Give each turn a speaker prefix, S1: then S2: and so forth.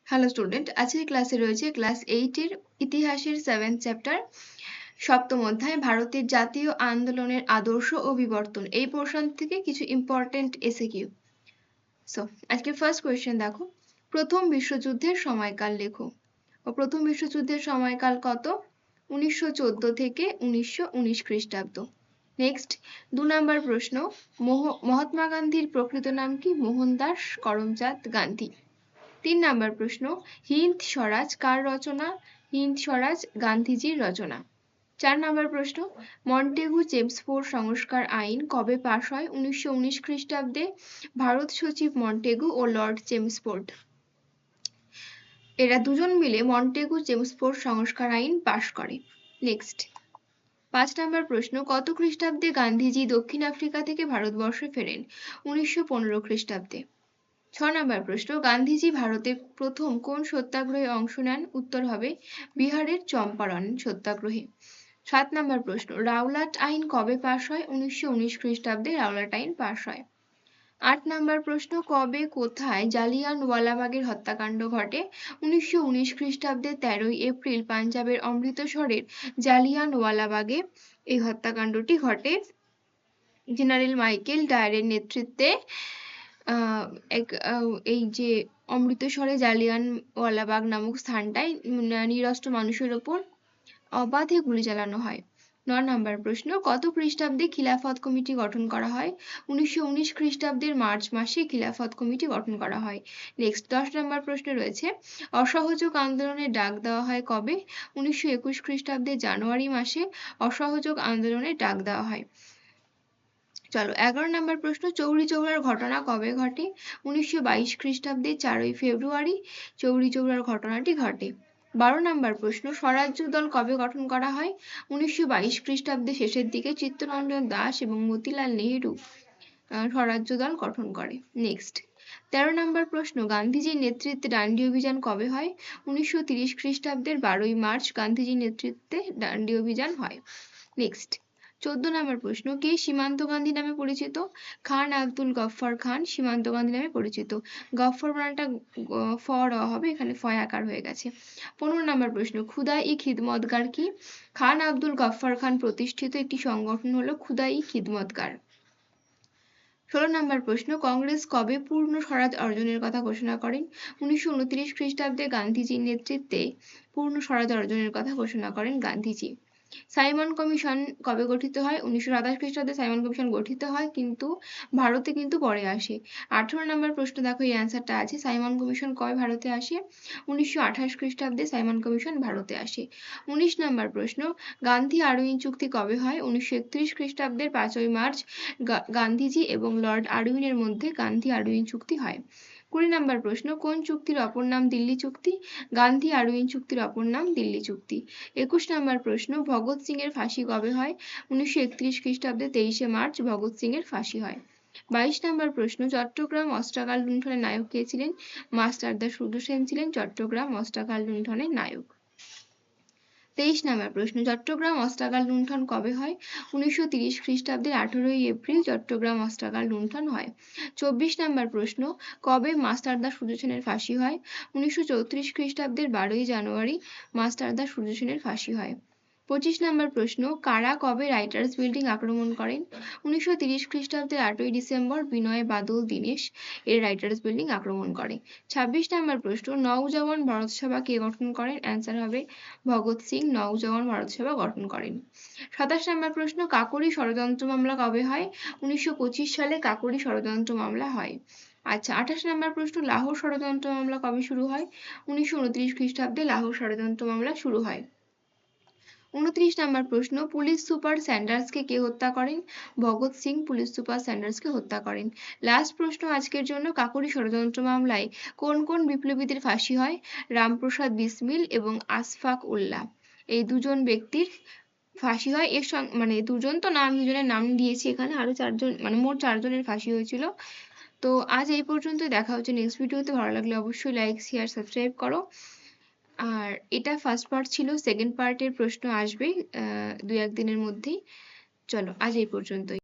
S1: Hello student, আজকের ক্লাসে রয়েছে ক্লাস 8 এর ইতিহাসের 7th চ্যাপ্টার সপ্তম অধ্যায় ভারতের জাতীয় আন্দোলনের আদর্শ ও বিবর্তন। এই পোর্শন থেকে কিছু ইম্পর্টেন্ট এসএকিউ। সো আজকে ফার্স্ট কোয়েশ্চেন দেখো, প্রথম বিশ্বযুদ্ধের সময়কাল লেখো। ও প্রথম বিশ্বযুদ্ধের সময়কাল কত? 1914 থেকে 1919 খ্রিস্টাব্দ। নেক্সট 2 নাম্বার প্রশ্ন, মহাত্মা গান্ধীর প্রকৃত নাম কি? মোহনদাস করমচাঁদ গান্ধী। 3 নাম্বার প্রশ্ন, হিন্দ স্বরাজ কার রচনা? হিন্দ স্বরাজ গান্ধীজির রচনা। 4 নাম্বার প্রশ্ন, মন্টেগু চেমসফোর্ড সংস্কার আইন কবে পাশ হয়? 1919 খ্রিস্টাব্দে ভারত সচিব মন্টেগু ও লর্ড চেমসফোর্ড এরা দুজন মিলে মন্টেগু চেমসফোর্ড সংস্কার আইন পাশ করে। নেক্সট 5 নাম্বার প্রশ্ন, কত খ্রিস্টাব্দে গান্ধীজি দক্ষিণ আফ্রিকা থেকে ভারতবর্ষে ফেরেন? 1915 খ্রিস্টাব্দে। 6 নাম্বার প্রশ্ন, গান্ধীজি ভারতে প্রথম কোন সত্যাগ্রহে অংশ নেন? উত্তর হবে বিহারের চম্পারণ সত্যাগ্রহে। 7 নাম্বার প্রশ্ন, রাওলাট আইন কবে পাশ হয়? 1919 খ্রিস্টাব্দে রাওলাট আইন পাশ হয়। 8 নাম্বার প্রশ্ন, কবে কোথায় জালিয়ানওয়ালাবাগের হত্যাকাণ্ড ঘটে? 1919 খ্রিস্টাব্দে 13 এপ্রিল পাঞ্জাবের অমৃতসরের জালিয়ানওয়ালাবাগে এই হত্যাকাণ্ডটি ঘটে। জেনারেল মাইকেল ডায়ারের নেতৃত্বে এই যে অমৃতসরে জালিয়ানওয়ালাবাগ নামক স্থানটায় নিরস্ত্র মানুষের ওপর অবাধে গুলি চালানো হয়। 9 নাম্বার প্রশ্ন, কত খ্রিস্টাব্দে খিলাফত কমিটি গঠন করা হয়? 1919 খ্রিস্টাব্দের মার্চ মাসে খিলাফত কমিটি গঠন করা হয়। নেক্সট 10 নাম্বার প্রশ্ন রয়েছে, অসহযোগ আন্দোলনের ডাক দেওয়া হয় কবে? 1921 খ্রিস্টাব্দে জানুয়ারি মাসে অসহযোগ আন্দোলনের ডাক দেওয়া হয়। চলো 11 নাম্বার প্রশ্ন, চৌরি চৌরার ঘটনা কবে ঘটে? 1922 খ্রিস্টাব্দে 4 ফেব্রুয়ারি চৌরি চৌরার ঘটনাটি ঘটে। 12 নাম্বার প্রশ্ন, স্বরাজ্য দল কবে গঠন করা হয়? 1922 খ্রিস্টাব্দে শেষের দিকে চিত্তরঞ্জন দাস এবং মতিলাল নেহেরু স্বরাজ্য দল গঠন করে। নেক্সট 13 নাম্বার প্রশ্ন, গান্ধীজির নেতৃত্বে ডান্ডি অভিযান কবে হয়? 1930 খ্রিস্টাব্দের 12 মার্চ গান্ধীজির নেতৃত্বে ডান্ডি অভিযান হয়। নেক্সট 14 নাম্বার প্রশ্ন, কে সীমান্ত গান্ধী নামে পরিচিত? খান আব্দুল গফফর খান সীমান্ত গান্ধী নামে পরিচিত। গফফর বানানটা ফ র হবে, এখানে ফ আকার হয়ে গেছে। 15 নাম্বার প্রশ্ন, খুদাই খিদমতগার কি? খান আব্দুল গফফর খান প্রতিষ্ঠিত একটি সংগঠন হলো খুদাই খিদমতগার। 16 নাম্বার প্রশ্ন, কংগ্রেস কবে পূর্ণ স্বরাজ অর্জনের কথা ঘোষণা করেন? 1929 খ্রিস্টাব্দে গান্ধীজির নেতৃত্বে পূর্ণ স্বরাজ অর্জনের কথা ঘোষণা করেন গান্ধীজি। সাইমন কমিশন কবে গঠিত হয়? 1927 খ্রিস্টাব্দে সাইমন কমিশন গঠিত হয়, কিন্তু ভারতে কিন্তু পরে আসে। 18 নাম্বার প্রশ্ন দেখো, এই অ্যান্সারটা আছে, সাইমন কমিশন কবে ভারতে আসে? 1928 খ্রিস্টাব্দে সাইমন কমিশন ভারতে আসে। 19 নাম্বার প্রশ্ন, গান্ধী আরউইন চুক্তি কবে হয়? 1931 খ্রিস্টাব্দের 5 মার্চ গান্ধীজি এবং লর্ড আরউইনের মধ্যে গান্ধী আরউইন চুক্তি হয়। 20 নাম্বার প্রশ্ন, কোন চুক্তির অপর নাম দিল্লি চুক্তি? গান্ধী আরউইন চুক্তির অপর নাম দিল্লি চুক্তি। 21 নাম্বার প্রশ্ন, ভগৎ সিং এর ফাঁসি কবে হয়? 1931 খ্রিস্টাব্দে 23 মার্চ ভগৎ সিং এর ফাঁসি হয়। 22 নাম্বার প্রশ্ন, চট্টগ্রাম অস্ত্রাগার লুণ্ঠনের নায়ক কে ছিলেন? মাস্টারদা সূর্য সেন ছিলেন চট্টগ্রাম অস্ত্রাগার লুণ্ঠনের নায়ক। 23 নাম্বার প্রশ্ন, চট্টগ্রাম অস্ত্রাগার লুণ্ঠন কবে হয়? 1930 খ্রিস্টাব্দের 18 এপ্রিল চট্টগ্রাম অস্ত্রাগার লুণ্ঠন হয়। 24 নাম্বার প্রশ্ন, কবে মাস্টারদা সূর্য সেনের ফাঁসি হয়? 1934 খ্রিস্টাব্দের 12 জানুয়ারি মাস্টারদা সূর্য সেনের ফাঁসি হয়। 25 নাম্বার প্রশ্ন, কারা কবে রাইটার্স বিল্ডিং আক্রমণ করেন? 1930 খ্রিস্টাব্দের 8 ডিসেম্বর বিনয় বাদল দীনেশ এর রাইটার্স বিল্ডিং আক্রমণ করে। 26 নাম্বার প্রশ্ন, নওজওয়ান ভারত সভা কে গঠন করেন? অ্যান্সার হবে ভগৎ সিং নওজওয়ান ভারত সভা গঠন করেন। 27 নাম্বার প্রশ্ন, কাকোরি ষড়যন্ত্র মামলা কবে হয়? 1925 সালে কাকোরি ষড়যন্ত্র মামলা হয়। আচ্ছা 28 নাম্বার প্রশ্ন, লাহোর ষড়যন্ত্র মামলা কবে শুরু হয়? 1929 খ্রিস্টাব্দে লাহোর ষড়যন্ত্র মামলা শুরু হয়। 29 নাম্বার প্রশ্ন, পুলিশ সুপার স্যান্ডার্সকে কে হত্যা করেন? ভগৎ সিং পুলিশ সুপার স্যান্ডার্সকে হত্যা করেন। লাস্ট প্রশ্ন আজকের জন্য, কাকোরি ষড়যন্ত্র মামলায় কোন কোন বিপ্লবীদের ফাঁসি হয়? রামপ্রসাদ বিসমিল এবং আশফাক উল্লাহ এই দুজন ব্যক্তির ফাঁসি হয়। এর সঙ্গে মানে দুজন তো না, আমি দুজনের নাম দিয়েছি এখানে, আরো 4 জন মানে মোট 4 জনের ফাঁসি হয়েছিল। তো আজ এই পর্যন্তই, দেখা হচ্ছে নেক্সট ভিডিওতে। ভালো লাগলে অবশ্যই লাইক শেয়ার সাবস্ক্রাইব করো। আর এটা ফার্স্ট পার্ট ছিল, সেকেন্ড পার্টের প্রশ্ন আসবে 2-1 দিনের মধ্যেই। চলো আজ এই পর্যন্তই।